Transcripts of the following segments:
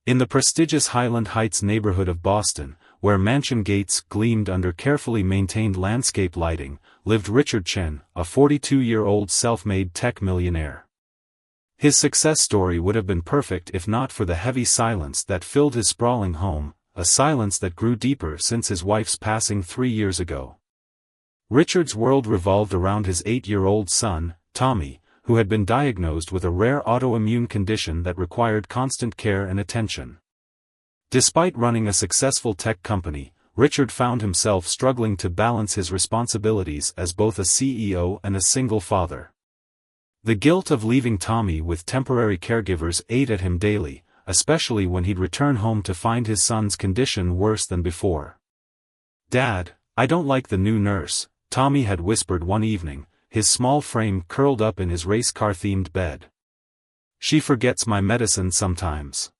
In the prestigious Highland Heights neighborhood of Boston, where mansion gates gleamed under carefully maintained landscape lighting, lived Richard Chen, a 42-year-old self-made tech millionaire. His success story would have been perfect if not for the heavy silence that filled his sprawling home, a silence that grew deeper since his wife's passing 3 years ago. Richard's world revolved around his 8-year-old son, Tommy, who had been diagnosed with a rare autoimmune condition that required constant care and attention. Despite running a successful tech company, Richard found himself struggling to balance his responsibilities as both a CEO and a single father. The guilt of leaving Tommy with temporary caregivers ate at him daily, especially when he'd return home to find his son's condition worse than before. "Dad, I don't like the new nurse," Tommy had whispered one evening, his small frame curled up in his race car-themed bed. "She forgets my medicine sometimes."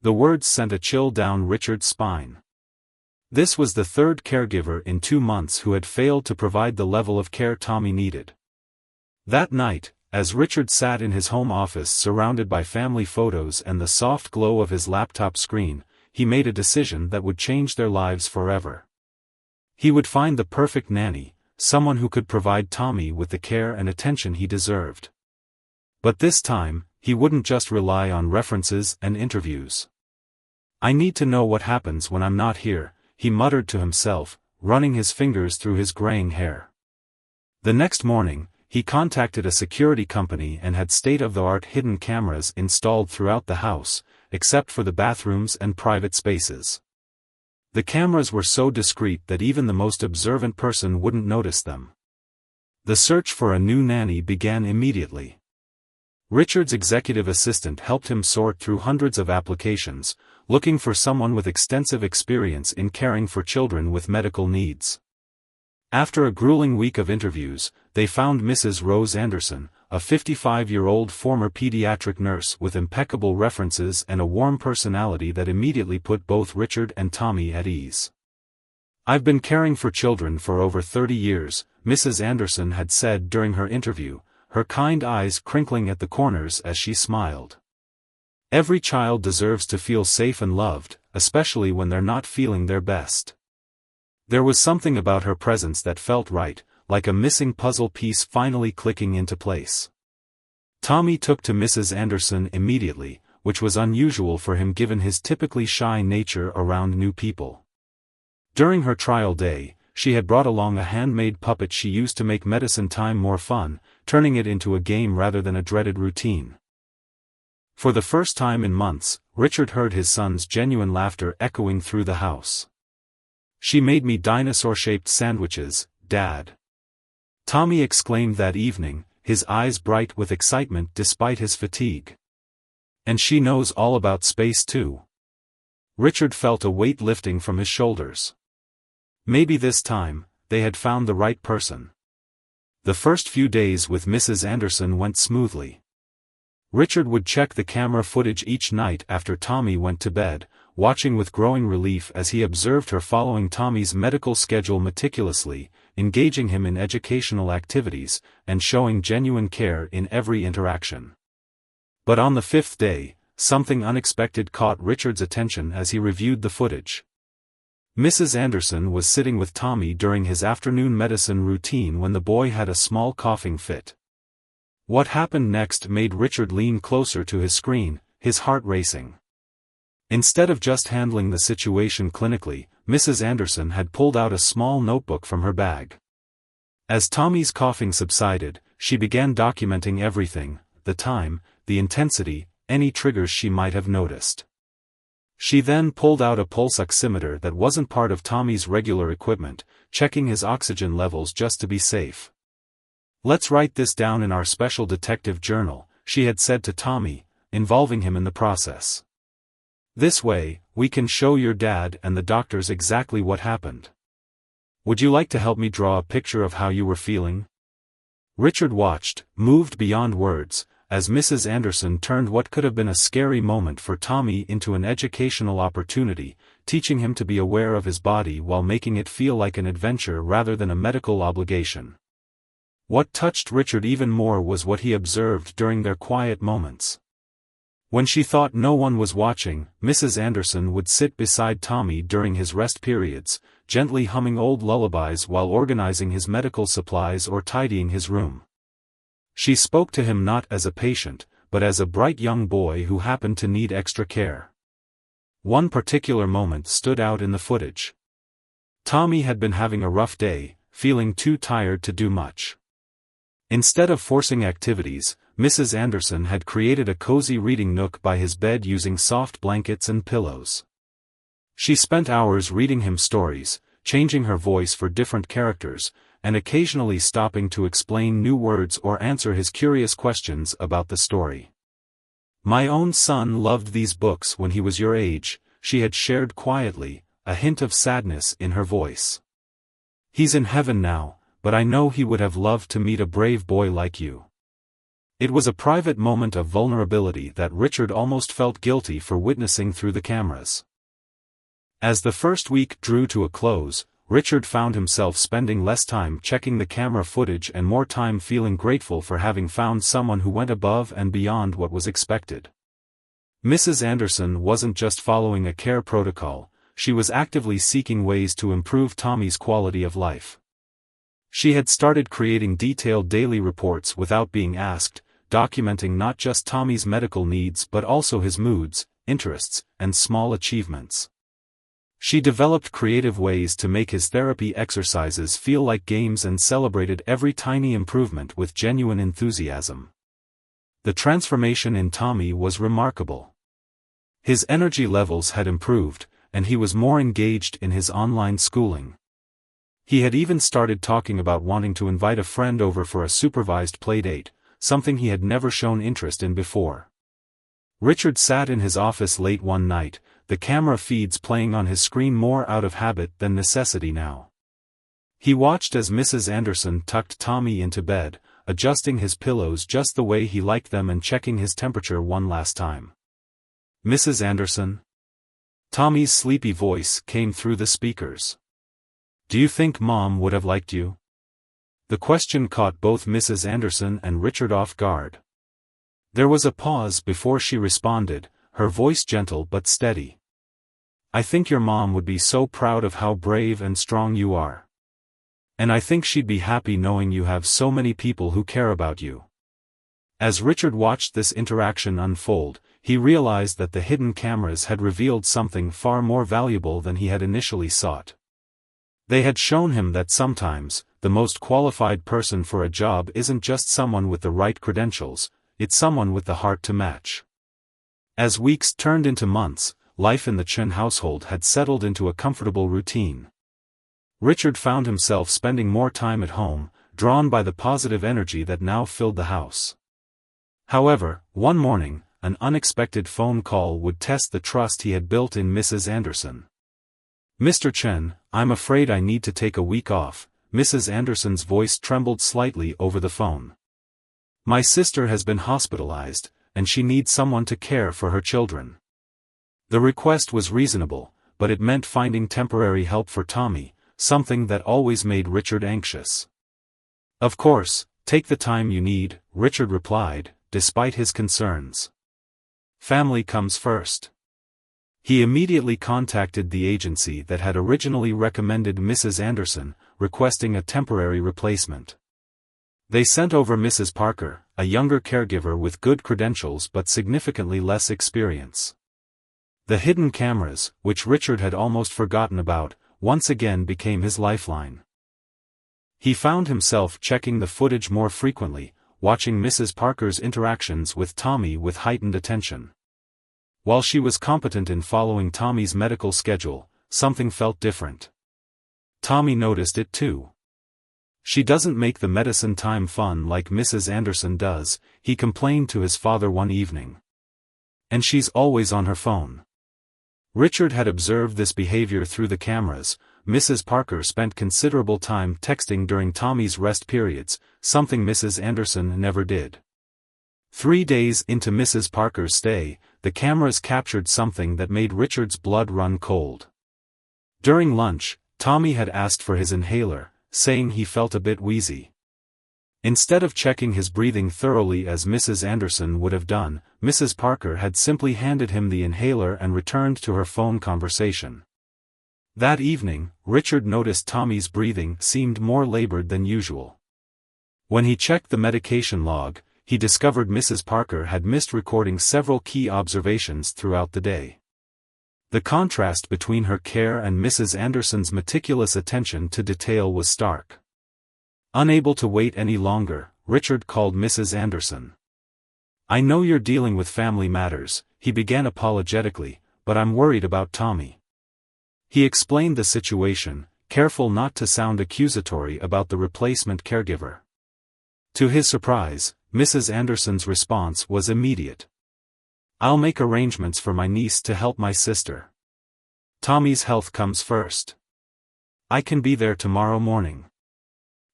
The words sent a chill down Richard's spine. This was the third caregiver in 2 months who had failed to provide the level of care Tommy needed. That night, as Richard sat in his home office surrounded by family photos and the soft glow of his laptop screen, he made a decision that would change their lives forever. He would find the perfect nanny, someone who could provide Tommy with the care and attention he deserved. But this time, he wouldn't just rely on references and interviews. "I need to know what happens when I'm not here," he muttered to himself, running his fingers through his graying hair. The next morning, he contacted a security company and had state-of-the-art hidden cameras installed throughout the house, except for the bathrooms and private spaces. The cameras were so discreet that even the most observant person wouldn't notice them. The search for a new nanny began immediately. Richard's executive assistant helped him sort through hundreds of applications, looking for someone with extensive experience in caring for children with medical needs. After a grueling week of interviews, they found Mrs. Rose Anderson, a 55-year-old former pediatric nurse with impeccable references and a warm personality that immediately put both Richard and Tommy at ease. "I've been caring for children for over 30 years, Mrs. Anderson had said during her interview, her kind eyes crinkling at the corners as she smiled. "Every child deserves to feel safe and loved, especially when they're not feeling their best." There was something about her presence that felt right, like a missing puzzle piece finally clicking into place. Tommy took to Mrs. Anderson immediately, which was unusual for him given his typically shy nature around new people. During her trial day, she had brought along a handmade puppet she used to make medicine time more fun, turning it into a game rather than a dreaded routine. For the first time in months, Richard heard his son's genuine laughter echoing through the house. "She made me dinosaur-shaped sandwiches, Dad," Tommy exclaimed that evening, his eyes bright with excitement despite his fatigue. "And she knows all about space too." Richard felt a weight lifting from his shoulders. Maybe this time, they had found the right person. The first few days with Mrs. Anderson went smoothly. Richard would check the camera footage each night after Tommy went to bed, watching with growing relief as he observed her following Tommy's medical schedule meticulously, engaging him in educational activities, and showing genuine care in every interaction. But on the 5th day, something unexpected caught Richard's attention as he reviewed the footage. Mrs. Anderson was sitting with Tommy during his afternoon medicine routine when the boy had a small coughing fit. What happened next made Richard lean closer to his screen, his heart racing. Instead of just handling the situation clinically, Mrs. Anderson had pulled out a small notebook from her bag. As Tommy's coughing subsided, she began documenting everything: the time, the intensity, any triggers she might have noticed. She then pulled out a pulse oximeter that wasn't part of Tommy's regular equipment, checking his oxygen levels just to be safe. "Let's write this down in our special detective journal," she had said to Tommy, involving him in the process. "This way, we can show your dad and the doctors exactly what happened. Would you like to help me draw a picture of how you were feeling?" Richard watched, moved beyond words, as Mrs. Anderson turned what could have been a scary moment for Tommy into an educational opportunity, teaching him to be aware of his body while making it feel like an adventure rather than a medical obligation. What touched Richard even more was what he observed during their quiet moments. When she thought no one was watching, Mrs. Anderson would sit beside Tommy during his rest periods, gently humming old lullabies while organizing his medical supplies or tidying his room. She spoke to him not as a patient, but as a bright young boy who happened to need extra care. One particular moment stood out in the footage. Tommy had been having a rough day, feeling too tired to do much. Instead of forcing activities, Mrs. Anderson had created a cozy reading nook by his bed using soft blankets and pillows. She spent hours reading him stories, changing her voice for different characters, and occasionally stopping to explain new words or answer his curious questions about the story. "My own son loved these books when he was your age," she had shared quietly, a hint of sadness in her voice. "He's in heaven now, but I know he would have loved to meet a brave boy like you." It was a private moment of vulnerability that Richard almost felt guilty for witnessing through the cameras. As the first week drew to a close, Richard found himself spending less time checking the camera footage and more time feeling grateful for having found someone who went above and beyond what was expected. Mrs. Anderson wasn't just following a care protocol, she was actively seeking ways to improve Tommy's quality of life. She had started creating detailed daily reports without being asked, documenting not just Tommy's medical needs but also his moods, interests, and small achievements. She developed creative ways to make his therapy exercises feel like games and celebrated every tiny improvement with genuine enthusiasm. The transformation in Tommy was remarkable. His energy levels had improved, and he was more engaged in his online schooling. He had even started talking about wanting to invite a friend over for a supervised playdate, something he had never shown interest in before. Richard sat in his office late one night, the camera feeds playing on his screen more out of habit than necessity now. He watched as Mrs. Anderson tucked Tommy into bed, adjusting his pillows just the way he liked them and checking his temperature one last time. "Mrs. Anderson?" Tommy's sleepy voice came through the speakers. "Do you think Mom would have liked you?" The question caught both Mrs. Anderson and Richard off guard. There was a pause before she responded, her voice gentle but steady. "I think your mom would be so proud of how brave and strong you are. And I think she'd be happy knowing you have so many people who care about you." As Richard watched this interaction unfold, he realized that the hidden cameras had revealed something far more valuable than he had initially sought. They had shown him that sometimes, the most qualified person for a job isn't just someone with the right credentials, it's someone with the heart to match. As weeks turned into months, life in the Chen household had settled into a comfortable routine. Richard found himself spending more time at home, drawn by the positive energy that now filled the house. However, one morning, an unexpected phone call would test the trust he had built in Mrs. Anderson. "Mr. Chen, I'm afraid I need to take a week off," Mrs. Anderson's voice trembled slightly over the phone. "My sister has been hospitalized, and she needs someone to care for her children." The request was reasonable, but it meant finding temporary help for Tommy, something that always made Richard anxious. "Of course, take the time you need," Richard replied, despite his concerns. "Family comes first." He immediately contacted the agency that had originally recommended Mrs. Anderson, requesting a temporary replacement. They sent over Mrs. Parker, a younger caregiver with good credentials but significantly less experience. The hidden cameras, which Richard had almost forgotten about, once again became his lifeline. He found himself checking the footage more frequently, watching Mrs. Parker's interactions with Tommy with heightened attention. While she was competent in following Tommy's medical schedule, something felt different. Tommy noticed it too. "She doesn't make the medicine time fun like Mrs. Anderson does," he complained to his father one evening. "And she's always on her phone." Richard had observed this behavior through the cameras. Mrs. Parker spent considerable time texting during Tommy's rest periods, something Mrs. Anderson never did. 3 days into Mrs. Parker's stay, the cameras captured something that made Richard's blood run cold. During lunch, Tommy had asked for his inhaler, saying he felt a bit wheezy. Instead of checking his breathing thoroughly as Mrs. Anderson would have done, Mrs. Parker had simply handed him the inhaler and returned to her phone conversation. That evening, Richard noticed Tommy's breathing seemed more labored than usual. When he checked the medication log, he discovered Mrs. Parker had missed recording several key observations throughout the day. The contrast between her care and Mrs. Anderson's meticulous attention to detail was stark. Unable to wait any longer, Richard called Mrs. Anderson. "I know you're dealing with family matters," he began apologetically, "but I'm worried about Tommy." He explained the situation, careful not to sound accusatory about the replacement caregiver. To his surprise, Mrs. Anderson's response was immediate. "I'll make arrangements for my niece to help my sister. Tommy's health comes first. I can be there tomorrow morning."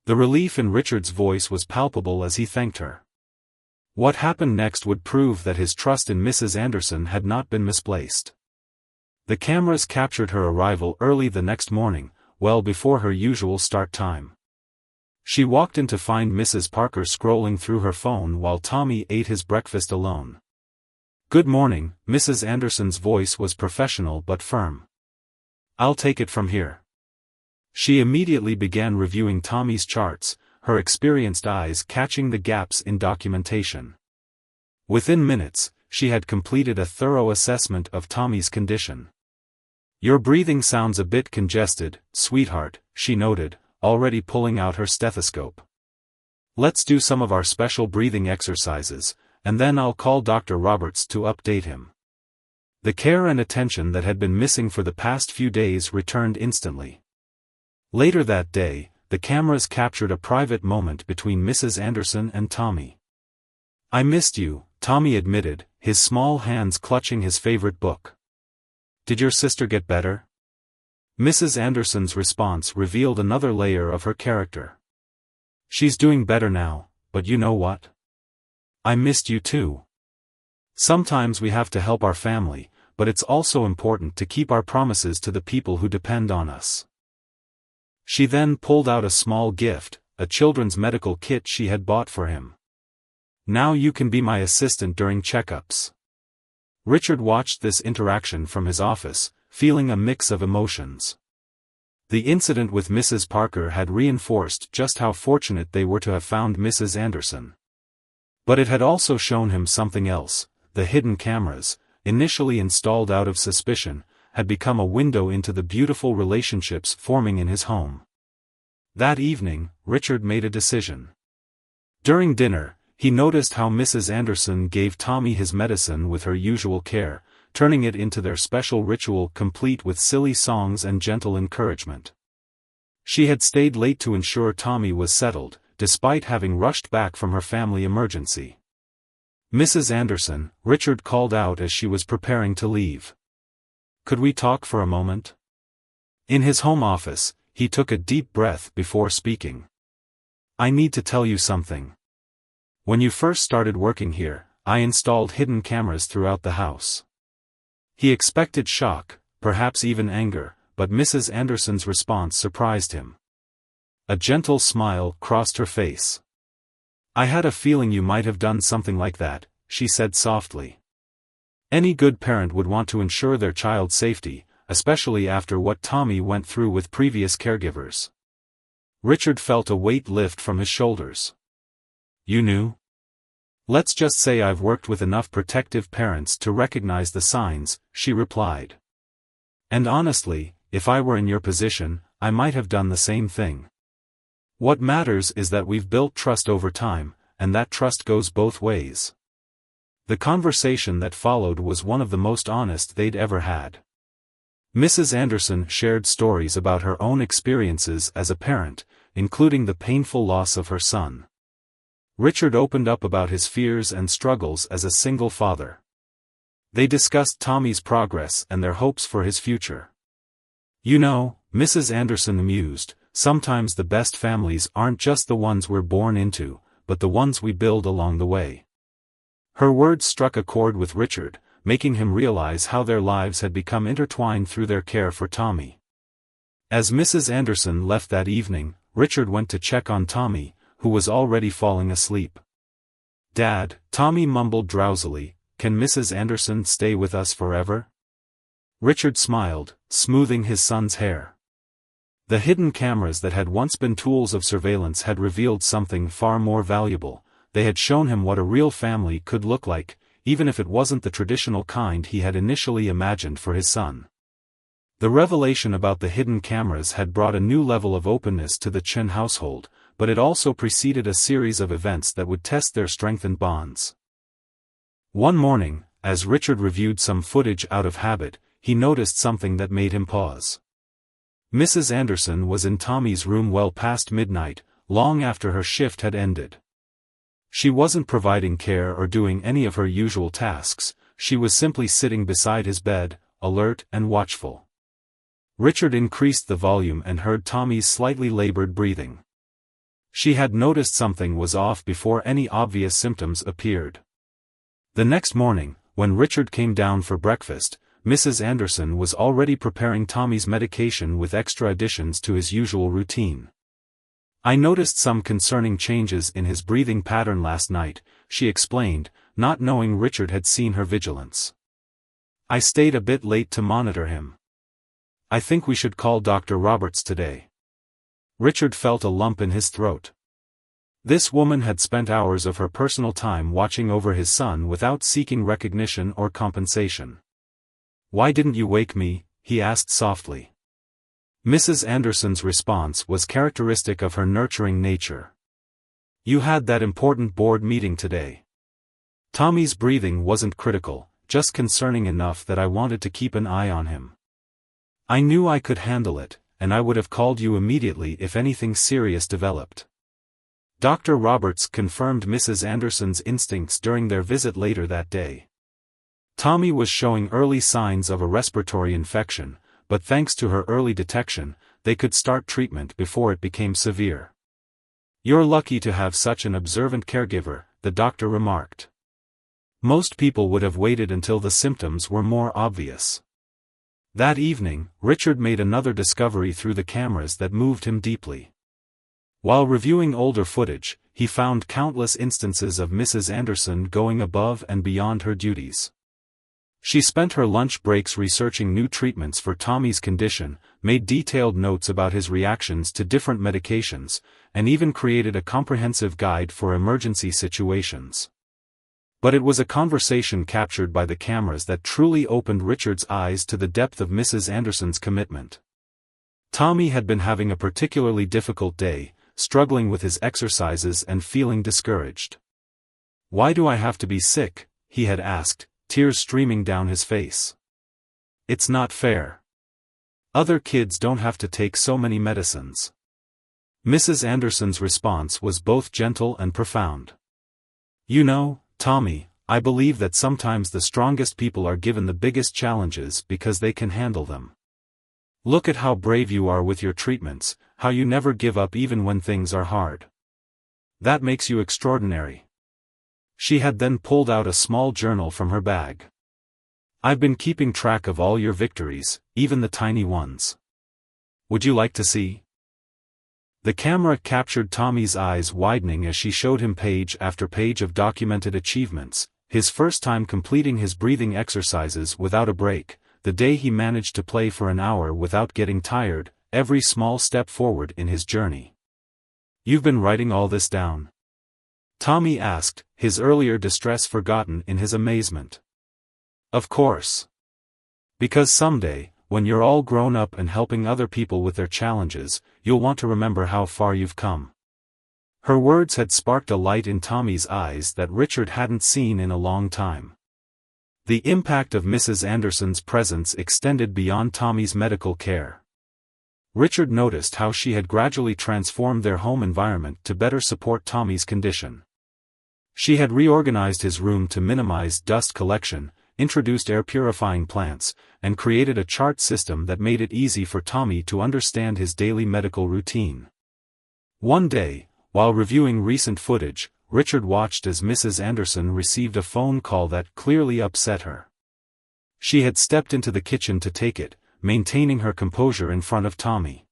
The relief in Richard's voice was palpable as he thanked her. What happened next would prove that his trust in Mrs. Anderson had not been misplaced. The cameras captured her arrival early the next morning, well before her usual start time. She walked in to find Mrs. Parker scrolling through her phone while Tommy ate his breakfast alone. "Good morning," Mrs. Anderson's voice was professional but firm. "I'll take it from here." She immediately began reviewing Tommy's charts, her experienced eyes catching the gaps in documentation. Within minutes, she had completed a thorough assessment of Tommy's condition. "Your breathing sounds a bit congested, sweetheart," she noted, already pulling out her stethoscope. "Let's do some of our special breathing exercises, and then I'll call Dr. Roberts to update him." The care and attention that had been missing for the past few days returned instantly. Later that day, the cameras captured a private moment between Mrs. Anderson and Tommy. "I missed you," Tommy admitted, his small hands clutching his favorite book. "Did your sister get better?" Mrs. Anderson's response revealed another layer of her character. "She's doing better now, but you know what? I missed you too. Sometimes we have to help our family, but it's also important to keep our promises to the people who depend on us." She then pulled out a small gift, a children's medical kit she had bought for him. "Now you can be my assistant during checkups." Richard watched this interaction from his office, feeling a mix of emotions. The incident with Mrs. Parker had reinforced just how fortunate they were to have found Mrs. Anderson. But it had also shown him something else. The hidden cameras, initially installed out of suspicion, had become a window into the beautiful relationships forming in his home. That evening, Richard made a decision. During dinner, he noticed how Mrs. Anderson gave Tommy his medicine with her usual care, turning it into their special ritual complete with silly songs and gentle encouragement. She had stayed late to ensure Tommy was settled, despite having rushed back from her family emergency. "Mrs. Anderson," Richard called out as she was preparing to leave. "Could we talk for a moment?" In his home office, he took a deep breath before speaking. "I need to tell you something. When you first started working here, I installed hidden cameras throughout the house." He expected shock, perhaps even anger, but Mrs. Anderson's response surprised him. A gentle smile crossed her face. "I had a feeling you might have done something like that," she said softly. Any good parent would want to ensure their child's safety, especially after what Tommy went through with previous caregivers. Richard felt a weight lift from his shoulders. "You knew?" "Let's just say I've worked with enough protective parents to recognize the signs," she replied. "And honestly, if I were in your position, I might have done the same thing. What matters is that we've built trust over time, and that trust goes both ways." The conversation that followed was one of the most honest they'd ever had. Mrs. Anderson shared stories about her own experiences as a parent, including the painful loss of her son. Richard opened up about his fears and struggles as a single father. They discussed Tommy's progress and their hopes for his future. "You know," Mrs. Anderson mused, "sometimes the best families aren't just the ones we're born into, but the ones we build along the way." Her words struck a chord with Richard, making him realize how their lives had become intertwined through their care for Tommy. As Mrs. Anderson left that evening, Richard went to check on Tommy, who was already falling asleep. "Dad," Tommy mumbled drowsily, "can Mrs. Anderson stay with us forever?" Richard smiled, smoothing his son's hair. The hidden cameras that had once been tools of surveillance had revealed something far more valuable. They had shown him what a real family could look like, even if it wasn't the traditional kind he had initially imagined for his son. The revelation about the hidden cameras had brought a new level of openness to the Chen household, but it also preceded a series of events that would test their strengthened bonds. One morning, as Richard reviewed some footage out of habit, he noticed something that made him pause. Mrs. Anderson was in Tommy's room well past midnight, long after her shift had ended. She wasn't providing care or doing any of her usual tasks, she was simply sitting beside his bed, alert and watchful. Richard increased the volume and heard Tommy's slightly labored breathing. She had noticed something was off before any obvious symptoms appeared. The next morning, when Richard came down for breakfast, Mrs. Anderson was already preparing Tommy's medication with extra additions to his usual routine. "I noticed some concerning changes in his breathing pattern last night," she explained, not knowing Richard had seen her vigilance. "I stayed a bit late to monitor him. I think we should call Dr. Roberts today." Richard felt a lump in his throat. This woman had spent hours of her personal time watching over his son without seeking recognition or compensation. "Why didn't you wake me?" he asked softly. Mrs. Anderson's response was characteristic of her nurturing nature. "You had that important board meeting today." Tommy's breathing wasn't critical, just concerning enough that I wanted to keep an eye on him. "I knew I could handle it, and I would have called you immediately if anything serious developed." Dr. Roberts confirmed Mrs. Anderson's instincts during their visit later that day. Tommy was showing early signs of a respiratory infection, but thanks to her early detection, they could start treatment before it became severe. "You're lucky to have such an observant caregiver," the doctor remarked. "Most people would have waited until the symptoms were more obvious." That evening, Richard made another discovery through the cameras that moved him deeply. While reviewing older footage, he found countless instances of Mrs. Anderson going above and beyond her duties. She spent her lunch breaks researching new treatments for Tommy's condition, made detailed notes about his reactions to different medications, and even created a comprehensive guide for emergency situations. But it was a conversation captured by the cameras that truly opened Richard's eyes to the depth of Mrs. Anderson's commitment. Tommy had been having a particularly difficult day, struggling with his exercises and feeling discouraged. "Why do I have to be sick?" he had asked, tears streaming down his face. "It's not fair. Other kids don't have to take so many medicines." Mrs. Anderson's response was both gentle and profound. "You know, Tommy, I believe that sometimes the strongest people are given the biggest challenges because they can handle them. Look at how brave you are with your treatments, how you never give up even when things are hard. That makes you extraordinary." She had then pulled out a small journal from her bag. "I've been keeping track of all your victories, even the tiny ones. Would you like to see?" The camera captured Tommy's eyes widening as she showed him page after page of documented achievements: his first time completing his breathing exercises without a break, the day he managed to play for an hour without getting tired, every small step forward in his journey. "You've been writing all this down?" Tommy asked, his earlier distress forgotten in his amazement. "Of course. Because someday, when you're all grown up and helping other people with their challenges, you'll want to remember how far you've come." Her words had sparked a light in Tommy's eyes that Richard hadn't seen in a long time. The impact of Mrs. Anderson's presence extended beyond Tommy's medical care. Richard noticed how she had gradually transformed their home environment to better support Tommy's condition. She had reorganized his room to minimize dust collection, introduced air-purifying plants, and created a chart system that made it easy for Tommy to understand his daily medical routine. One day, while reviewing recent footage, Richard watched as Mrs. Anderson received a phone call that clearly upset her. She had stepped into the kitchen to take it, maintaining her composure in front of Tommy.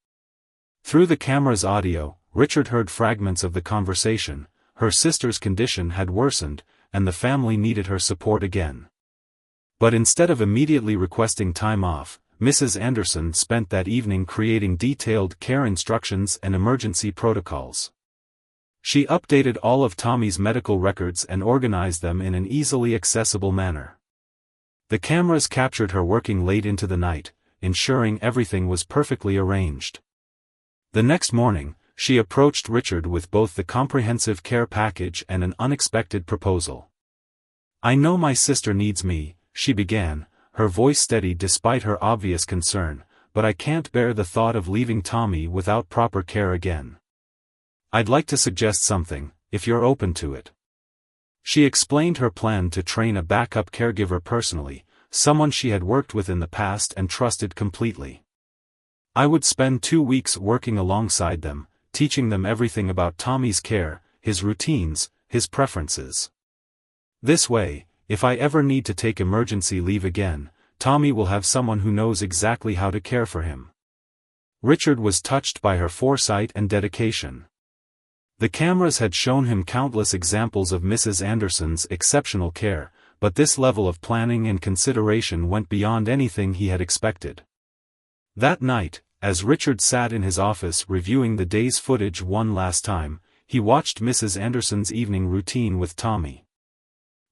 Through the camera's audio, Richard heard fragments of the conversation. Her sister's condition had worsened, and the family needed her support again. But instead of immediately requesting time off, Mrs. Anderson spent that evening creating detailed care instructions and emergency protocols. She updated all of Tommy's medical records and organized them in an easily accessible manner. The cameras captured her working late into the night, ensuring everything was perfectly arranged. The next morning, she approached Richard with both the comprehensive care package and an unexpected proposal. "I know my sister needs me," she began, her voice steady despite her obvious concern, "but I can't bear the thought of leaving Tommy without proper care again. I'd like to suggest something, if you're open to it." She explained her plan to train a backup caregiver personally, someone she had worked with in the past and trusted completely. "I would spend 2 weeks working alongside them, teaching them everything about Tommy's care, his routines, his preferences. This way, if I ever need to take emergency leave again, Tommy will have someone who knows exactly how to care for him." Richard was touched by her foresight and dedication. The cameras had shown him countless examples of Mrs. Anderson's exceptional care, but this level of planning and consideration went beyond anything he had expected. That night, as Richard sat in his office reviewing the day's footage one last time, he watched Mrs. Anderson's evening routine with Tommy.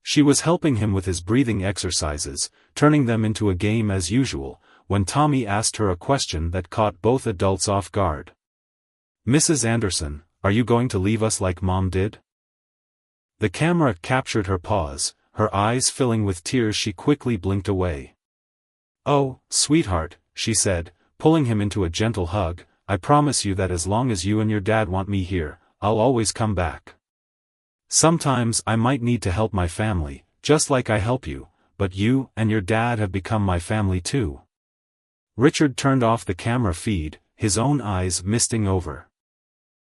She was helping him with his breathing exercises, turning them into a game as usual, when Tommy asked her a question that caught both adults off guard. "Mrs. Anderson, are you going to leave us like Mom did?" The camera captured her pause, her eyes filling with tears. She quickly blinked away. "Oh, sweetheart," she said, pulling him into a gentle hug, "I promise you that as long as you and your dad want me here, I'll always come back. Sometimes I might need to help my family, just like I help you, but you and your dad have become my family too." Richard turned off the camera feed, his own eyes misting over.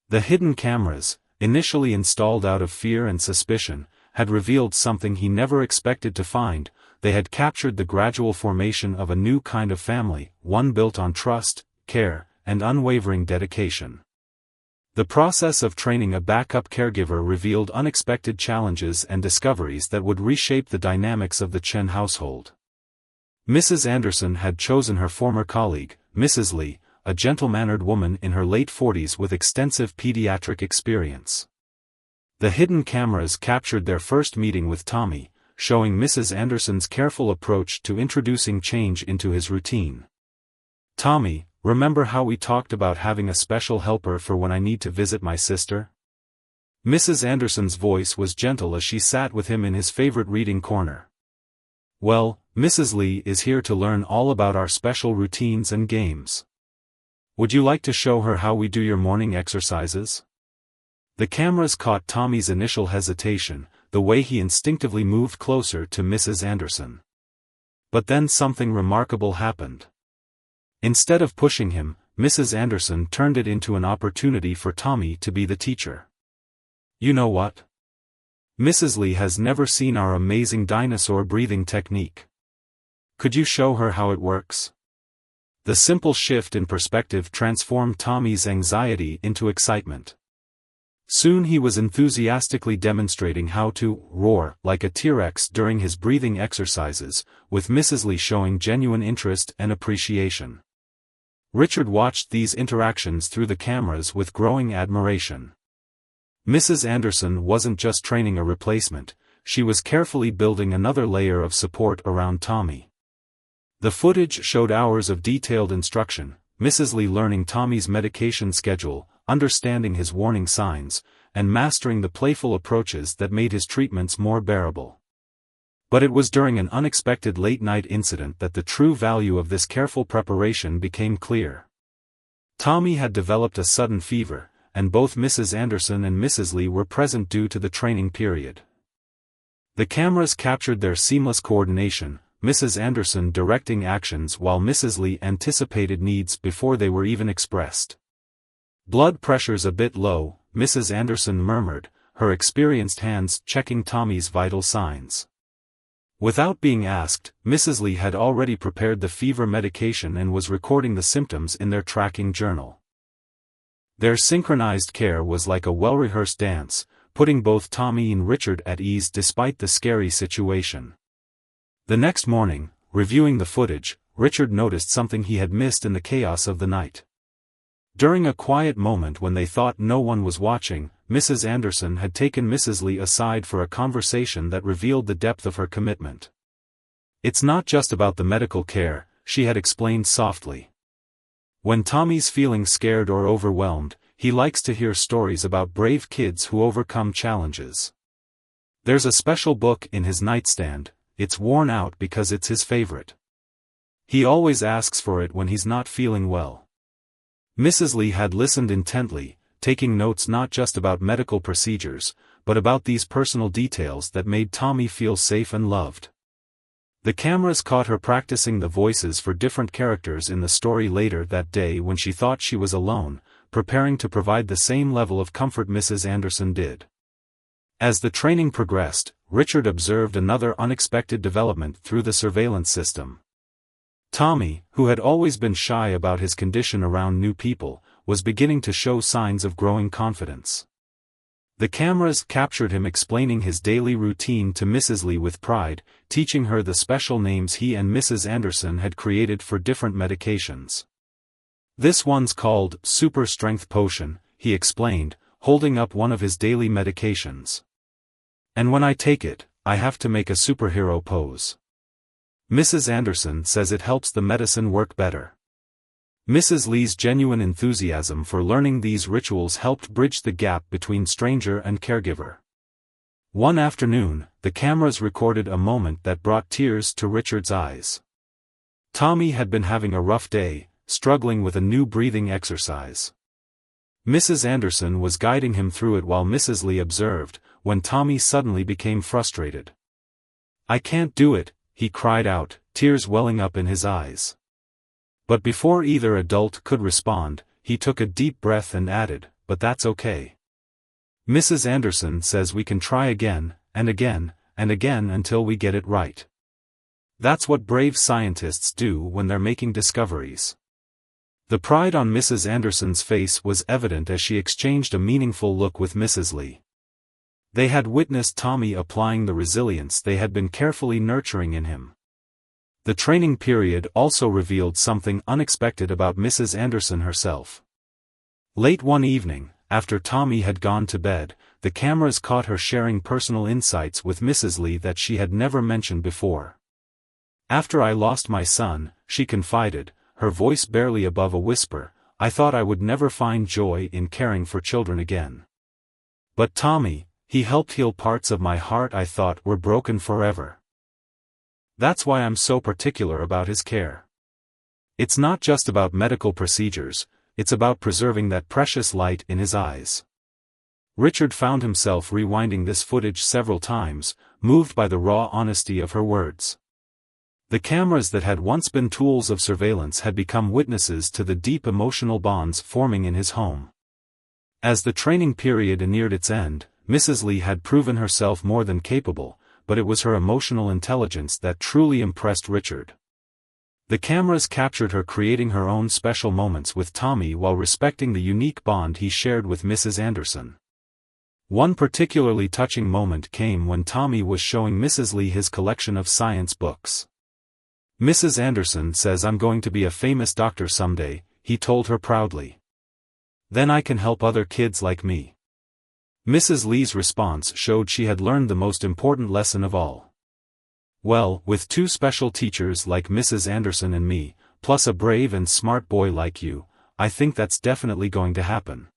The hidden cameras, initially installed out of fear and suspicion, had revealed something he never expected to find. They had captured the gradual formation of a new kind of family, one built on trust, care, and unwavering dedication. The process of training a backup caregiver revealed unexpected challenges and discoveries that would reshape the dynamics of the Chen household. Mrs. Anderson had chosen her former colleague, Mrs. Lee, a gentle-mannered woman in her late 40s with extensive pediatric experience. The hidden cameras captured their first meeting with Tommy, showing Mrs. Anderson's careful approach to introducing change into his routine. "Tommy, remember how we talked about having a special helper for when I need to visit my sister?" Mrs. Anderson's voice was gentle as she sat with him in his favorite reading corner. "Well, Mrs. Lee is here to learn all about our special routines and games. Would you like to show her how we do your morning exercises?" The cameras caught Tommy's initial hesitation, the way he instinctively moved closer to Mrs. Anderson. But then something remarkable happened. Instead of pushing him, Mrs. Anderson turned it into an opportunity for Tommy to be the teacher. "You know what? Mrs. Lee has never seen our amazing dinosaur breathing technique. Could you show her how it works?" The simple shift in perspective transformed Tommy's anxiety into excitement. Soon he was enthusiastically demonstrating how to roar like a T-Rex during his breathing exercises, with Mrs. Lee showing genuine interest and appreciation. Richard watched these interactions through the cameras with growing admiration. Mrs. Anderson wasn't just training a replacement, she was carefully building another layer of support around Tommy. The footage showed hours of detailed instruction, Mrs. Lee learning Tommy's medication schedule, understanding his warning signs, and mastering the playful approaches that made his treatments more bearable. But it was during an unexpected late-night incident that the true value of this careful preparation became clear. Tommy had developed a sudden fever, and both Mrs. Anderson and Mrs. Lee were present due to the training period. The cameras captured their seamless coordination, Mrs. Anderson directing actions while Mrs. Lee anticipated needs before they were even expressed. "Blood pressure's a bit low," Mrs. Anderson murmured, her experienced hands checking Tommy's vital signs. Without being asked, Mrs. Lee had already prepared the fever medication and was recording the symptoms in their tracking journal. Their synchronized care was like a well-rehearsed dance, putting both Tommy and Richard at ease despite the scary situation. The next morning, reviewing the footage, Richard noticed something he had missed in the chaos of the night. During a quiet moment when they thought no one was watching, Mrs. Anderson had taken Mrs. Lee aside for a conversation that revealed the depth of her commitment. "It's not just about the medical care," she had explained softly. "When Tommy's feeling scared or overwhelmed, he likes to hear stories about brave kids who overcome challenges. There's a special book in his nightstand. It's worn out because it's his favorite. He always asks for it when he's not feeling well." Mrs. Lee had listened intently, taking notes not just about medical procedures, but about these personal details that made Tommy feel safe and loved. The cameras caught her practicing the voices for different characters in the story later that day when she thought she was alone, preparing to provide the same level of comfort Mrs. Anderson did. As the training progressed, Richard observed another unexpected development through the surveillance system. Tommy, who had always been shy about his condition around new people, was beginning to show signs of growing confidence. The cameras captured him explaining his daily routine to Mrs. Lee with pride, teaching her the special names he and Mrs. Anderson had created for different medications. "This one's called Super Strength Potion," he explained, holding up one of his daily medications. "And when I take it, I have to make a superhero pose. Mrs. Anderson says it helps the medicine work better." Mrs. Lee's genuine enthusiasm for learning these rituals helped bridge the gap between stranger and caregiver. One afternoon, the cameras recorded a moment that brought tears to Richard's eyes. Tommy had been having a rough day, struggling with a new breathing exercise. Mrs. Anderson was guiding him through it while Mrs. Lee observed, when Tommy suddenly became frustrated. "I can't do it," he cried out, tears welling up in his eyes. But before either adult could respond, he took a deep breath and added, "But that's okay. Mrs. Anderson says we can try again, and again, and again until we get it right. That's what brave scientists do when they're making discoveries." The pride on Mrs. Anderson's face was evident as she exchanged a meaningful look with Mrs. Lee. They had witnessed Tommy applying the resilience they had been carefully nurturing in him. The training period also revealed something unexpected about Mrs. Anderson herself. Late one evening, after Tommy had gone to bed, the cameras caught her sharing personal insights with Mrs. Lee that she had never mentioned before. "After I lost my son," she confided, her voice barely above a whisper, "I thought I would never find joy in caring for children again. But Tommy, he helped heal parts of my heart I thought were broken forever. That's why I'm so particular about his care. It's not just about medical procedures, it's about preserving that precious light in his eyes." Richard found himself rewinding this footage several times, moved by the raw honesty of her words. The cameras that had once been tools of surveillance had become witnesses to the deep emotional bonds forming in his home. As the training period neared its end, Mrs. Lee had proven herself more than capable, but it was her emotional intelligence that truly impressed Richard. The cameras captured her creating her own special moments with Tommy while respecting the unique bond he shared with Mrs. Anderson. One particularly touching moment came when Tommy was showing Mrs. Lee his collection of science books. "Mrs. Anderson says I'm going to be a famous doctor someday," he told her proudly. "Then I can help other kids like me." Mrs. Lee's response showed she had learned the most important lesson of all. "Well, with two special teachers like Mrs. Anderson and me, plus a brave and smart boy like you, I think that's definitely going to happen.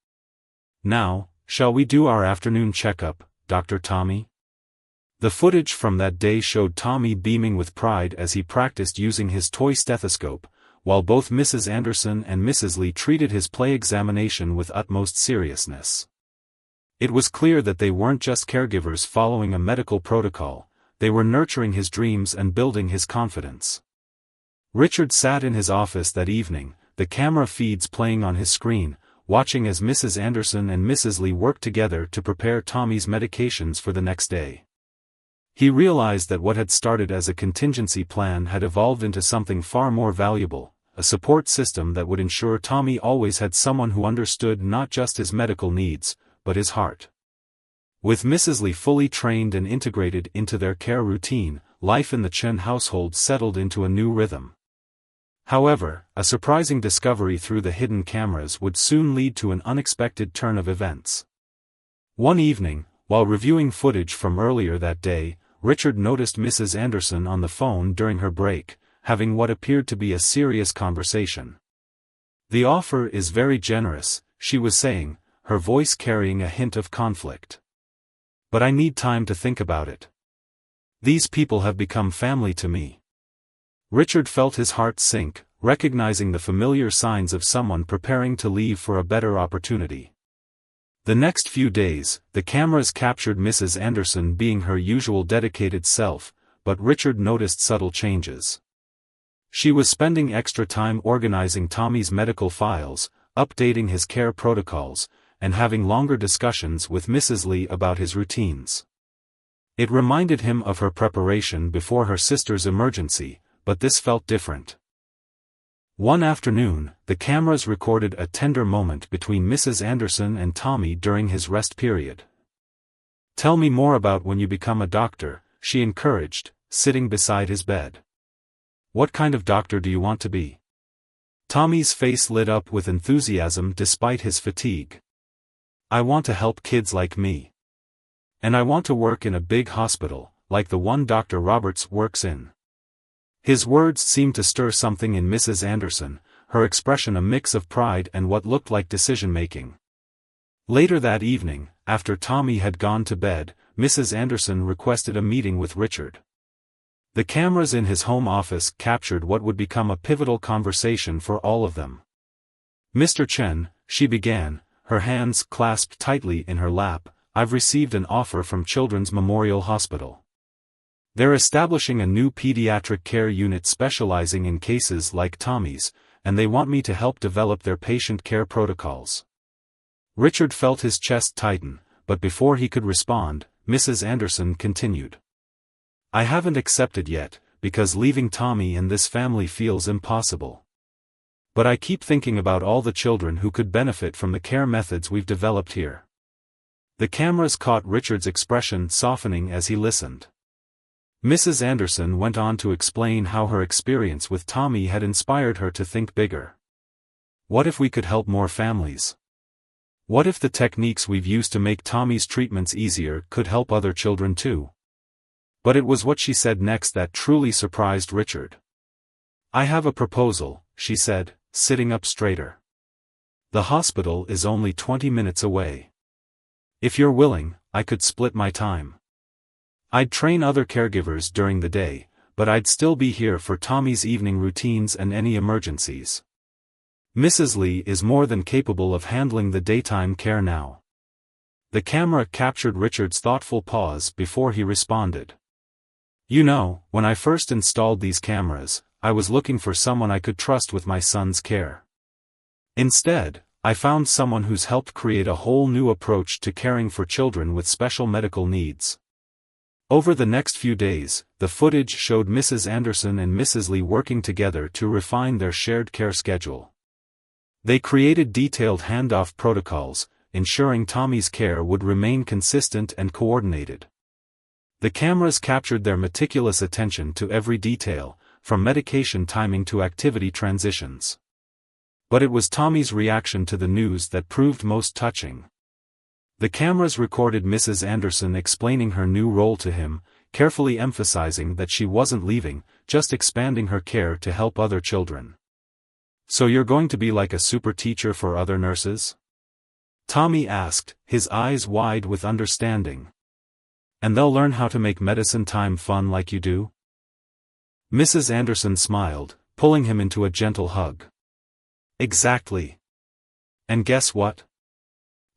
Now, shall we do our afternoon checkup, Dr. Tommy?" The footage from that day showed Tommy beaming with pride as he practiced using his toy stethoscope, while both Mrs. Anderson and Mrs. Lee treated his play examination with utmost seriousness. It was clear that they weren't just caregivers following a medical protocol, they were nurturing his dreams and building his confidence. Richard sat in his office that evening, the camera feeds playing on his screen, watching as Mrs. Anderson and Mrs. Lee worked together to prepare Tommy's medications for the next day. He realized that what had started as a contingency plan had evolved into something far more valuable, a support system that would ensure Tommy always had someone who understood not just his medical needs, but his heart. With Mrs. Lee fully trained and integrated into their care routine, life in the Chen household settled into a new rhythm. However, a surprising discovery through the hidden cameras would soon lead to an unexpected turn of events. One evening, while reviewing footage from earlier that day, Richard noticed Mrs. Anderson on the phone during her break, having what appeared to be a serious conversation. "The offer is very generous," she was saying, her voice carrying a hint of conflict. "But I need time to think about it. These people have become family to me." Richard felt his heart sink, recognizing the familiar signs of someone preparing to leave for a better opportunity. The next few days, the cameras captured Mrs. Anderson being her usual dedicated self, but Richard noticed subtle changes. She was spending extra time organizing Tommy's medical files, updating his care protocols, and having longer discussions with Mrs. Lee about his routines. It reminded him of her preparation before her sister's emergency, but this felt different. One afternoon, the cameras recorded a tender moment between Mrs. Anderson and Tommy during his rest period. "Tell me more about when you become a doctor," she encouraged, sitting beside his bed. "What kind of doctor do you want to be?" Tommy's face lit up with enthusiasm despite his fatigue. "I want to help kids like me. And I want to work in a big hospital, like the one Dr. Roberts works in." His words seemed to stir something in Mrs. Anderson, her expression a mix of pride and what looked like decision-making. Later that evening, after Tommy had gone to bed, Mrs. Anderson requested a meeting with Richard. The cameras in his home office captured what would become a pivotal conversation for all of them. "Mr. Chen," she began, her hands clasped tightly in her lap, "I've received an offer from Children's Memorial Hospital. They're establishing a new pediatric care unit specializing in cases like Tommy's, and they want me to help develop their patient care protocols." Richard felt his chest tighten, but before he could respond, Mrs. Anderson continued. "I haven't accepted yet, because leaving Tommy and this family feels impossible. But I keep thinking about all the children who could benefit from the care methods we've developed here." The cameras caught Richard's expression softening as he listened. Mrs. Anderson went on to explain how her experience with Tommy had inspired her to think bigger. "What if we could help more families? What if the techniques we've used to make Tommy's treatments easier could help other children too?" But it was what she said next that truly surprised Richard. "I have a proposal," she said, sitting up straighter. "The hospital is only 20 minutes away. If you're willing, I could split my time. I'd train other caregivers during the day, but I'd still be here for Tommy's evening routines and any emergencies. Mrs. Lee is more than capable of handling the daytime care now." The camera captured Richard's thoughtful pause before he responded. "You know, when I first installed these cameras, I was looking for someone I could trust with my son's care. Instead, I found someone who's helped create a whole new approach to caring for children with special medical needs." Over the next few days, the footage showed Mrs. Anderson and Mrs. Lee working together to refine their shared care schedule. They created detailed handoff protocols, ensuring Tommy's care would remain consistent and coordinated. The cameras captured their meticulous attention to every detail, from medication timing to activity transitions. But it was Tommy's reaction to the news that proved most touching. The cameras recorded Mrs. Anderson explaining her new role to him, carefully emphasizing that she wasn't leaving, just expanding her care to help other children. "So you're going to be like a super teacher for other nurses?" Tommy asked, his eyes wide with understanding. "And they'll learn how to make medicine time fun like you do?" Mrs. Anderson smiled, pulling him into a gentle hug. "Exactly. And guess what?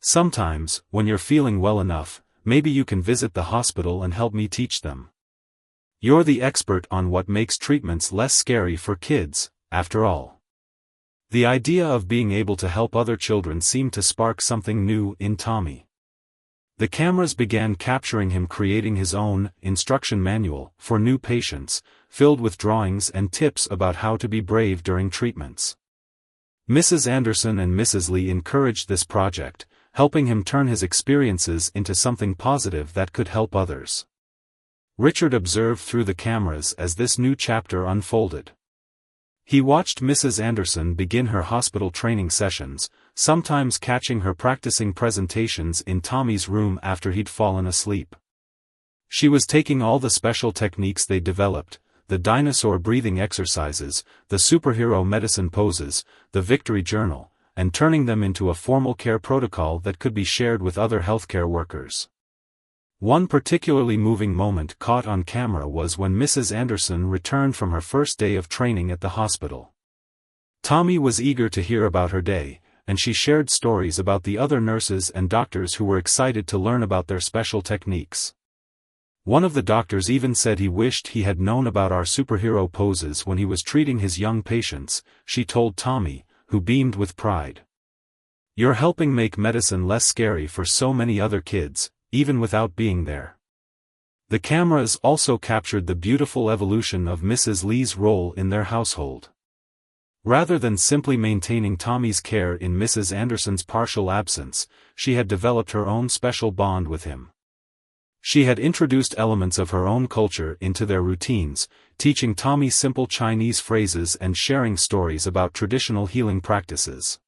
Sometimes, when you're feeling well enough, maybe you can visit the hospital and help me teach them. You're the expert on what makes treatments less scary for kids, after all." The idea of being able to help other children seemed to spark something new in Tommy. The cameras began capturing him creating his own instruction manual for new patients, filled with drawings and tips about how to be brave during treatments. Mrs. Anderson and Mrs. Lee encouraged this project, helping him turn his experiences into something positive that could help others. Richard observed through the cameras as this new chapter unfolded. He watched Mrs. Anderson begin her hospital training sessions, sometimes catching her practicing presentations in Tommy's room after he'd fallen asleep. She was taking all the special techniques they developed, the dinosaur breathing exercises, the superhero medicine poses, the victory journal, and turning them into a formal care protocol that could be shared with other healthcare workers. One particularly moving moment caught on camera was when Mrs. Anderson returned from her first day of training at the hospital. Tommy was eager to hear about her day, and she shared stories about the other nurses and doctors who were excited to learn about their special techniques. One of the doctors even said he wished he had known about our superhero poses when he was treating his young patients, she told Tommy, who beamed with pride. "You're helping make medicine less scary for so many other kids, even without being there." The cameras also captured the beautiful evolution of Mrs. Lee's role in their household. Rather than simply maintaining Tommy's care in Mrs. Anderson's partial absence, she had developed her own special bond with him. She had introduced elements of her own culture into their routines, teaching Tommy simple Chinese phrases and sharing stories about traditional healing practices.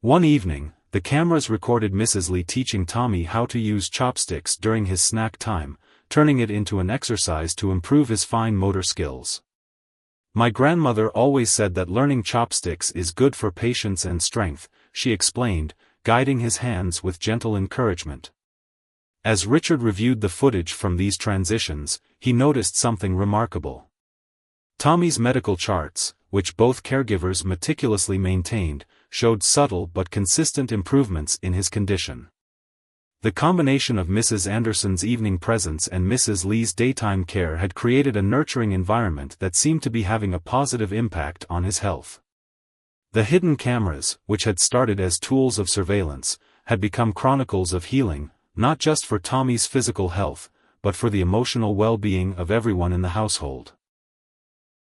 One evening, the cameras recorded Mrs. Lee teaching Tommy how to use chopsticks during his snack time, turning it into an exercise to improve his fine motor skills. "My grandmother always said that learning chopsticks is good for patience and strength," she explained, guiding his hands with gentle encouragement. As Richard reviewed the footage from these transitions, he noticed something remarkable. Tommy's medical charts, which both caregivers meticulously maintained, showed subtle but consistent improvements in his condition. The combination of Mrs. Anderson's evening presence and Mrs. Lee's daytime care had created a nurturing environment that seemed to be having a positive impact on his health. The hidden cameras, which had started as tools of surveillance, had become chronicles of healing, not just for Tommy's physical health, but for the emotional well-being of everyone in the household.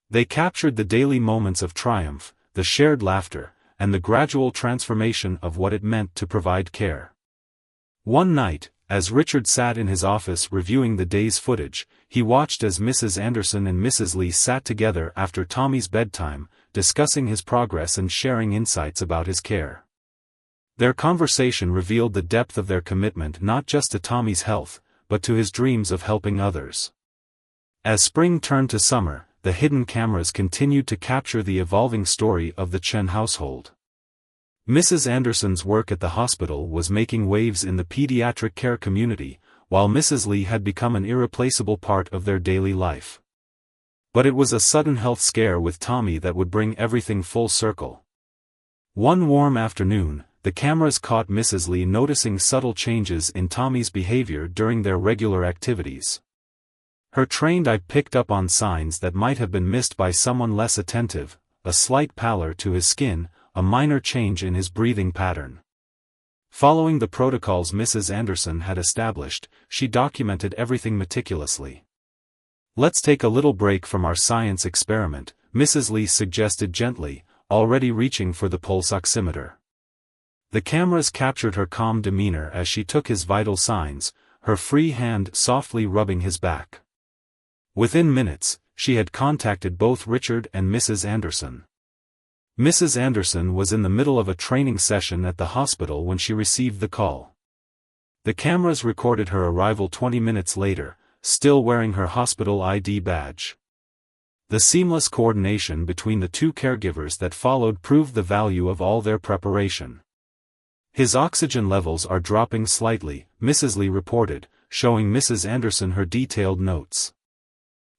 They captured the daily moments of triumph, the shared laughter, and the gradual transformation of what it meant to provide care. One night, as Richard sat in his office reviewing the day's footage, he watched as Mrs. Anderson and Mrs. Lee sat together after Tommy's bedtime, discussing his progress and sharing insights about his care. Their conversation revealed the depth of their commitment not just to Tommy's health, but to his dreams of helping others. As spring turned to summer, the hidden cameras continued to capture the evolving story of the Chen household. Mrs. Anderson's work at the hospital was making waves in the pediatric care community, while Mrs. Lee had become an irreplaceable part of their daily life. But it was a sudden health scare with Tommy that would bring everything full circle. One warm afternoon, the cameras caught Mrs. Lee noticing subtle changes in Tommy's behavior during their regular activities. Her trained eye picked up on signs that might have been missed by someone less attentive: a slight pallor to his skin, a minor change in his breathing pattern. Following the protocols Mrs. Anderson had established, she documented everything meticulously. "Let's take a little break from our science experiment," Mrs. Lee suggested gently, already reaching for the pulse oximeter. The cameras captured her calm demeanor as she took his vital signs, her free hand softly rubbing his back. Within minutes, she had contacted both Richard and Mrs. Anderson. Mrs. Anderson was in the middle of a training session at the hospital when she received the call. The cameras recorded her arrival 20 minutes later, still wearing her hospital ID badge. The seamless coordination between the two caregivers that followed proved the value of all their preparation. "His oxygen levels are dropping slightly," Mrs. Lee reported, showing Mrs. Anderson her detailed notes.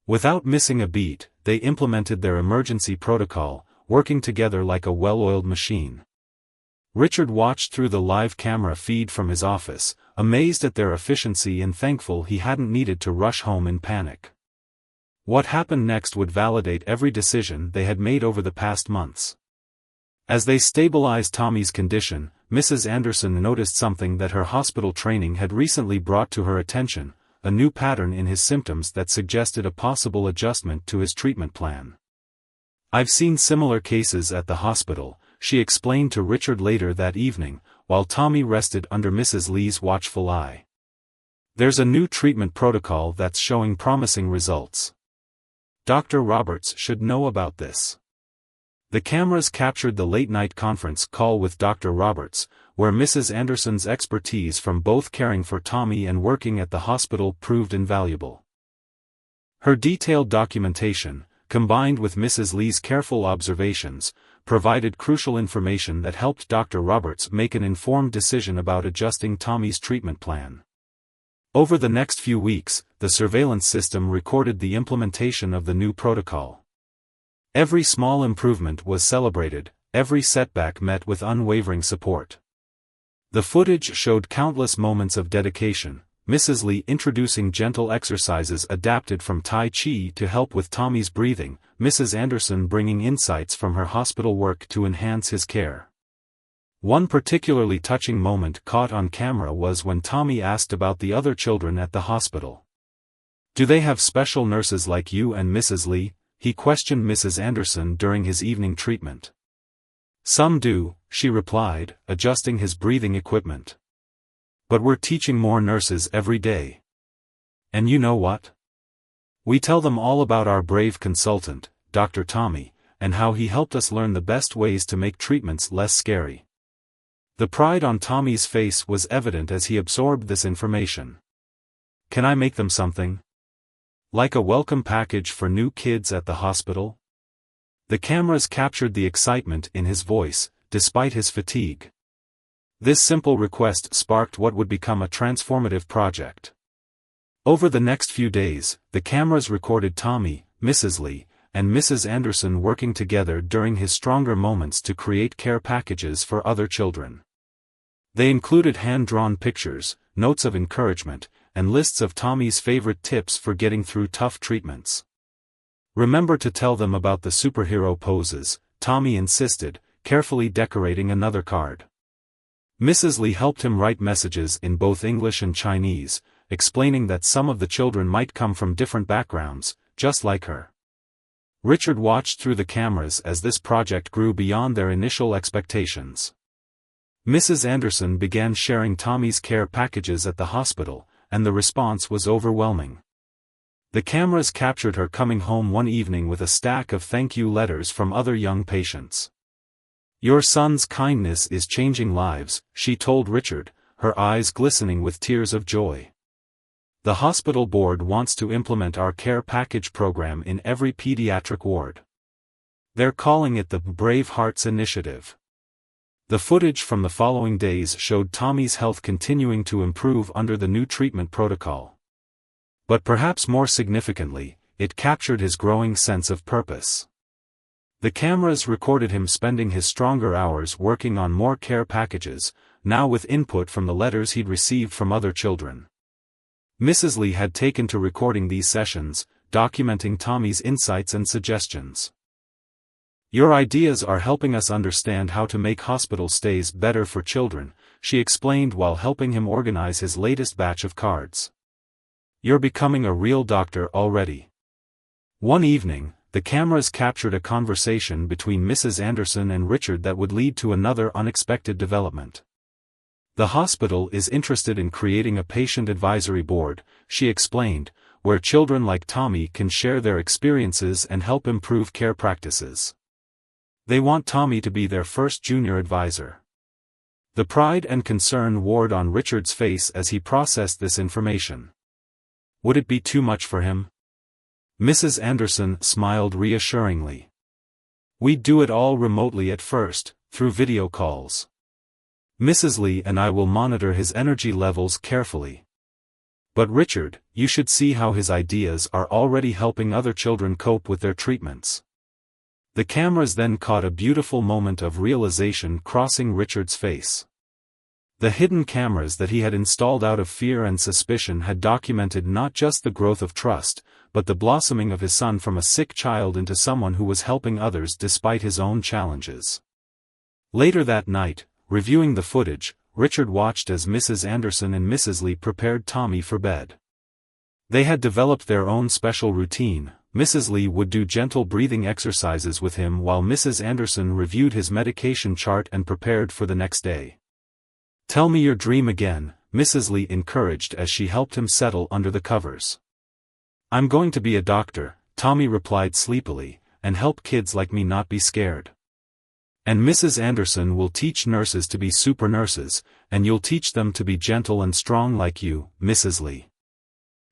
Without missing a beat, they implemented their emergency protocol, working together like a well-oiled machine. Richard watched through the live camera feed from his office, amazed at their efficiency and thankful he hadn't needed to rush home in panic. What happened next would validate every decision they had made over the past months. As they stabilized Tommy's condition, Mrs. Anderson noticed something that her hospital training had recently brought to her attention: a new pattern in his symptoms that suggested a possible adjustment to his treatment plan. "I've seen similar cases at the hospital," she explained to Richard later that evening, while Tommy rested under Mrs. Lee's watchful eye. "There's a new treatment protocol that's showing promising results. Dr. Roberts should know about this." The cameras captured the late-night conference call with Dr. Roberts, where Mrs. Anderson's expertise from both caring for Tommy and working at the hospital proved invaluable. Her detailed documentation, combined with Mrs. Lee's careful observations, provided crucial information that helped Dr. Roberts make an informed decision about adjusting Tommy's treatment plan. Over the next few weeks, the surveillance system recorded the implementation of the new protocol. Every small improvement was celebrated, every setback met with unwavering support. The footage showed countless moments of dedication, Mrs. Lee introducing gentle exercises adapted from Tai Chi to help with Tommy's breathing, Mrs. Anderson bringing insights from her hospital work to enhance his care. One particularly touching moment caught on camera was when Tommy asked about the other children at the hospital. "Do they have special nurses like you and Mrs. Lee?" he questioned Mrs. Anderson during his evening treatment. "Some do," she replied, adjusting his breathing equipment. "But we're teaching more nurses every day. And you know what? We tell them all about our brave consultant, Dr. Tommy, and how he helped us learn the best ways to make treatments less scary." The pride on Tommy's face was evident as he absorbed this information. "Can I make them something? Like a welcome package for new kids at the hospital?" The cameras captured the excitement in his voice, despite his fatigue. This simple request sparked what would become a transformative project. Over the next few days, the cameras recorded Tommy, Mrs. Lee, and Mrs. Anderson working together during his stronger moments to create care packages for other children. They included hand-drawn pictures, notes of encouragement, and lists of Tommy's favorite tips for getting through tough treatments. "Remember to tell them about the superhero poses," Tommy insisted, carefully decorating another card. Mrs. Lee helped him write messages in both English and Chinese, explaining that some of the children might come from different backgrounds, just like her. Richard watched through the cameras as this project grew beyond their initial expectations. Mrs. Anderson began sharing Tommy's care packages at the hospital, and the response was overwhelming. The cameras captured her coming home one evening with a stack of thank you letters from other young patients. "Your son's kindness is changing lives," she told Richard, her eyes glistening with tears of joy. "The hospital board wants to implement our care package program in every pediatric ward. They're calling it the Brave Hearts Initiative." The footage from the following days showed Tommy's health continuing to improve under the new treatment protocol. But perhaps more significantly, it captured his growing sense of purpose. The cameras recorded him spending his stronger hours working on more care packages, now with input from the letters he'd received from other children. Mrs. Lee had taken to recording these sessions, documenting Tommy's insights and suggestions. "Your ideas are helping us understand how to make hospital stays better for children," she explained while helping him organize his latest batch of cards. "You're becoming a real doctor already." One evening, the cameras captured a conversation between Mrs. Anderson and Richard that would lead to another unexpected development. "The hospital is interested in creating a patient advisory board," she explained, "where children like Tommy can share their experiences and help improve care practices. They want Tommy to be their first junior advisor." The pride and concern wore on Richard's face as he processed this information. Would it be too much for him? Mrs. Anderson smiled reassuringly. "We'd do it all remotely at first, through video calls. Mrs. Lee and I will monitor his energy levels carefully. But Richard, you should see how his ideas are already helping other children cope with their treatments." The cameras then caught a beautiful moment of realization crossing Richard's face. The hidden cameras that he had installed out of fear and suspicion had documented not just the growth of trust, but the blossoming of his son from a sick child into someone who was helping others despite his own challenges. Later that night, reviewing the footage, Richard watched as Mrs. Anderson and Mrs. Lee prepared Tommy for bed. They had developed their own special routine. Mrs. Lee would do gentle breathing exercises with him while Mrs. Anderson reviewed his medication chart and prepared for the next day. "Tell me your dream again," Mrs. Lee encouraged as she helped him settle under the covers. "I'm going to be a doctor," Tommy replied sleepily, "and help kids like me not be scared. And Mrs. Anderson will teach nurses to be super nurses, and you'll teach them to be gentle and strong like you, Mrs. Lee."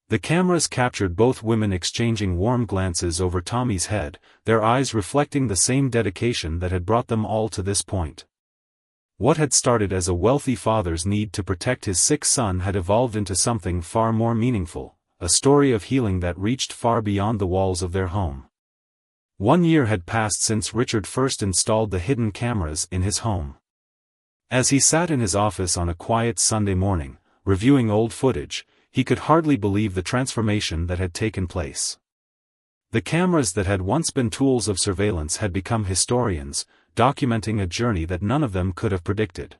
The cameras captured both women exchanging warm glances over Tommy's head, their eyes reflecting the same dedication that had brought them all to this point. What had started as a wealthy father's need to protect his sick son had evolved into something far more meaningful, a story of healing that reached far beyond the walls of their home. 1 year had passed since Richard first installed the hidden cameras in his home. As he sat in his office on a quiet Sunday morning, reviewing old footage, he could hardly believe the transformation that had taken place. The cameras that had once been tools of surveillance had become historians, documenting a journey that none of them could have predicted.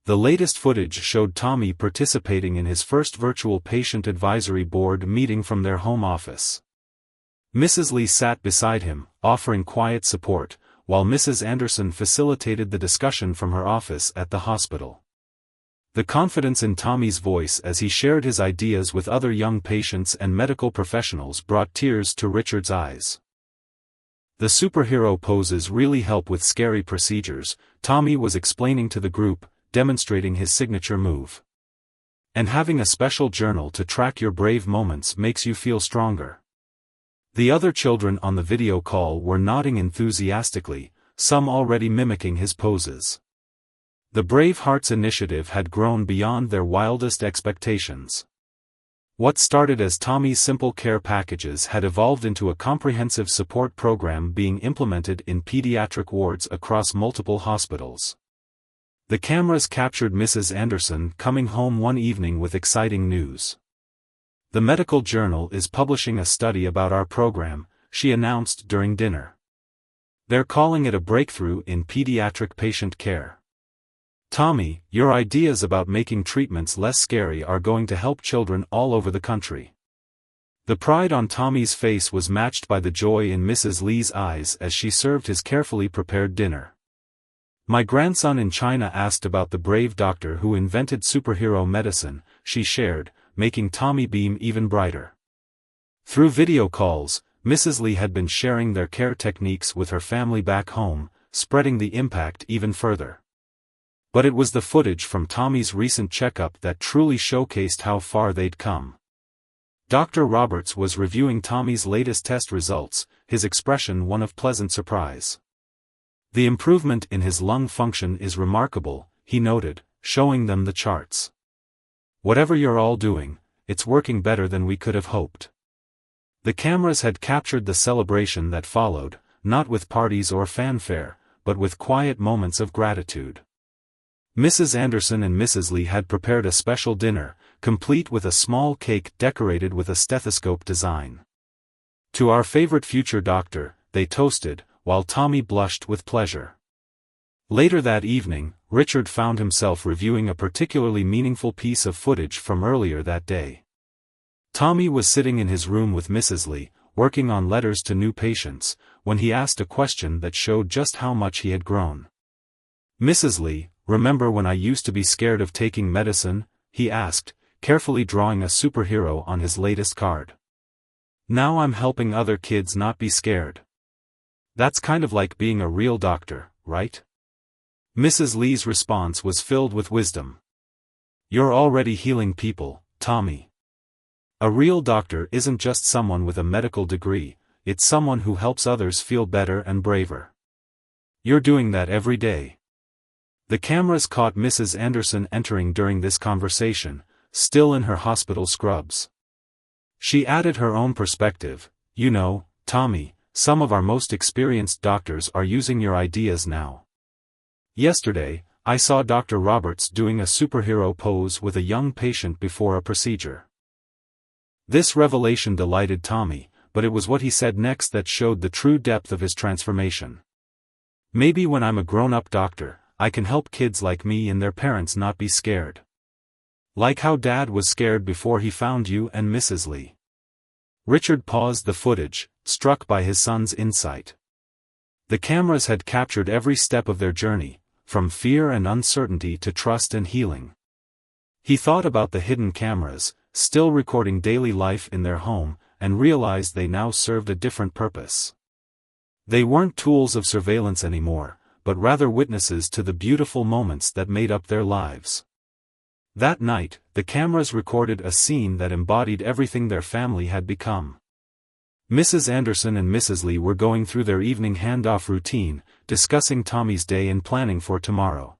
The latest footage showed Tommy participating in his first virtual patient advisory board meeting from their home office. Mrs. Lee sat beside him, offering quiet support, while Mrs. Anderson facilitated the discussion from her office at the hospital. The confidence in Tommy's voice as he shared his ideas with other young patients and medical professionals brought tears to Richard's eyes. "The superhero poses really help with scary procedures," Tommy was explaining to the group, demonstrating his signature move. "And having a special journal to track your brave moments makes you feel stronger." The other children on the video call were nodding enthusiastically, some already mimicking his poses. The Brave Hearts initiative had grown beyond their wildest expectations. What started as Tommy's simple care packages had evolved into a comprehensive support program being implemented in pediatric wards across multiple hospitals. The cameras captured Mrs. Anderson coming home one evening with exciting news. "The medical journal is publishing a study about our program," she announced during dinner. "They're calling it a breakthrough in pediatric patient care. Tommy, your ideas about making treatments less scary are going to help children all over the country." The pride on Tommy's face was matched by the joy in Mrs. Lee's eyes as she served his carefully prepared dinner. "My grandson in China asked about the brave doctor who invented superhero medicine," she shared, making Tommy beam even brighter. Through video calls, Mrs. Lee had been sharing their care techniques with her family back home, spreading the impact even further. But it was the footage from Tommy's recent checkup that truly showcased how far they'd come. Dr. Roberts was reviewing Tommy's latest test results, his expression one of pleasant surprise. "The improvement in his lung function is remarkable," he noted, showing them the charts. "Whatever you're all doing, it's working better than we could have hoped." The cameras had captured the celebration that followed, not with parties or fanfare, but with quiet moments of gratitude. Mrs. Anderson and Mrs. Lee had prepared a special dinner, complete with a small cake decorated with a stethoscope design. "To our favorite future doctor," they toasted, while Tommy blushed with pleasure. Later that evening, Richard found himself reviewing a particularly meaningful piece of footage from earlier that day. Tommy was sitting in his room with Mrs. Lee, working on letters to new patients, when he asked a question that showed just how much he had grown. "Mrs. Lee, remember when I used to be scared of taking medicine?" he asked, carefully drawing a superhero on his latest card. "Now I'm helping other kids not be scared. That's kind of like being a real doctor, right?" Mrs. Lee's response was filled with wisdom. "You're already healing people, Tommy. A real doctor isn't just someone with a medical degree, it's someone who helps others feel better and braver. You're doing that every day." The cameras caught Mrs. Anderson entering during this conversation, still in her hospital scrubs. She added her own perspective. "You know, Tommy, some of our most experienced doctors are using your ideas now. Yesterday, I saw Dr. Roberts doing a superhero pose with a young patient before a procedure." This revelation delighted Tommy, but it was what he said next that showed the true depth of his transformation. "Maybe when I'm a grown-up doctor, I can help kids like me and their parents not be scared." Like how Dad was scared before he found you and Mrs. Lee. Richard paused the footage, struck by his son's insight. The cameras had captured every step of their journey, from fear and uncertainty to trust and healing. He thought about the hidden cameras, still recording daily life in their home, and realized they now served a different purpose. They weren't tools of surveillance anymore, but rather witnesses to the beautiful moments that made up their lives. That night, the cameras recorded a scene that embodied everything their family had become. Mrs. Anderson and Mrs. Lee were going through their evening handoff routine, discussing Tommy's day and planning for tomorrow.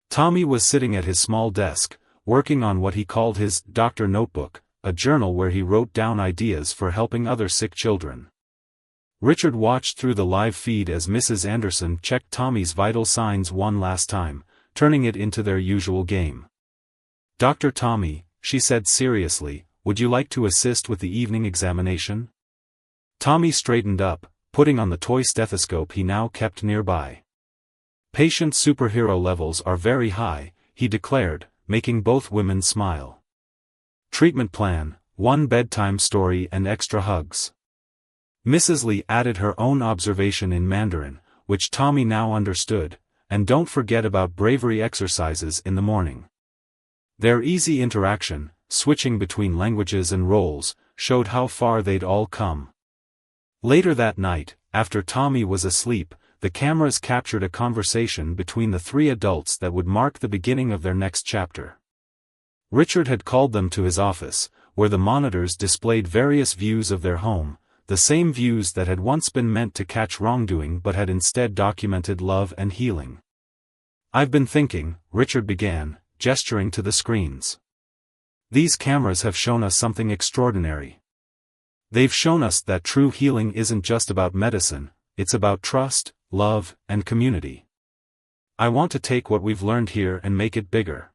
Tommy was sitting at his small desk, working on what he called his doctor notebook, a journal where he wrote down ideas for helping other sick children. Richard watched through the live feed as Mrs. Anderson checked Tommy's vital signs one last time, turning it into their usual game. "Dr. Tommy," she said seriously, "would you like to assist with the evening examination?" Tommy straightened up, putting on the toy stethoscope he now kept nearby. "Patient superhero levels are very high," he declared, making both women smile. "Treatment plan, 1 bedtime story and extra hugs." Mrs. Lee added her own observation in Mandarin, which Tommy now understood, "and don't forget about bravery exercises in the morning." Their easy interaction, switching between languages and roles, showed how far they'd all come. Later that night, after Tommy was asleep, the cameras captured a conversation between the three adults that would mark the beginning of their next chapter. Richard had called them to his office, where the monitors displayed various views of their home, the same views that had once been meant to catch wrongdoing but had instead documented love and healing. "I've been thinking," Richard began, gesturing to the screens. "These cameras have shown us something extraordinary. They've shown us that true healing isn't just about medicine, it's about trust, love, and community. I want to take what we've learned here and make it bigger."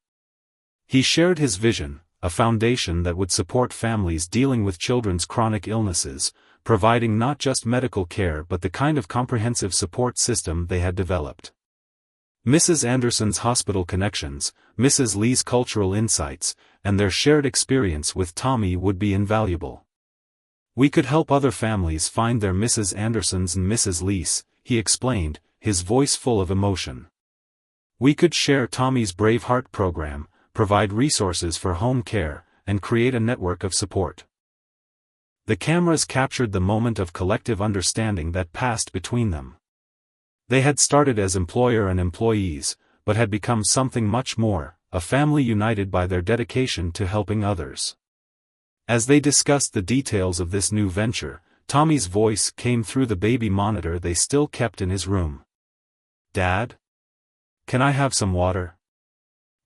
He shared his vision, a foundation that would support families dealing with children's chronic illnesses, providing not just medical care but the kind of comprehensive support system they had developed. Mrs. Anderson's hospital connections, Mrs. Lee's cultural insights, and their shared experience with Tommy would be invaluable. "We could help other families find their Mrs. Andersons and Mrs. Lees," he explained, his voice full of emotion. "We could share Tommy's Brave Heart program, provide resources for home care, and create a network of support." The cameras captured the moment of collective understanding that passed between them. They had started as employer and employees, but had become something much more, a family united by their dedication to helping others. As they discussed the details of this new venture, Tommy's voice came through the baby monitor they still kept in his room. "Dad? Can I have some water?"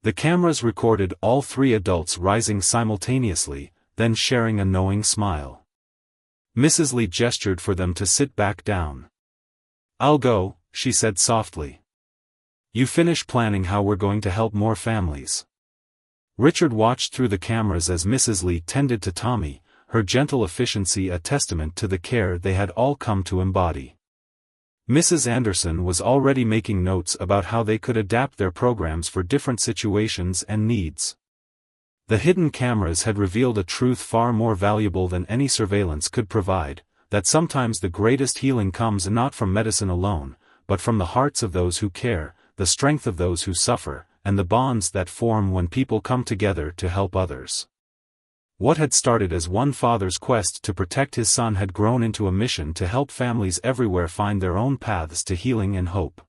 The cameras recorded all three adults rising simultaneously, then sharing a knowing smile. Mrs. Lee gestured for them to sit back down. "I'll go," she said softly. "You finish planning how we're going to help more families." Richard watched through the cameras as Mrs. Lee tended to Tommy, her gentle efficiency a testament to the care they had all come to embody. Mrs. Anderson was already making notes about how they could adapt their programs for different situations and needs. The hidden cameras had revealed a truth far more valuable than any surveillance could provide, that sometimes the greatest healing comes not from medicine alone, but from the hearts of those who care, the strength of those who suffer, and the bonds that form when people come together to help others. What had started as one father's quest to protect his son had grown into a mission to help families everywhere find their own paths to healing and hope.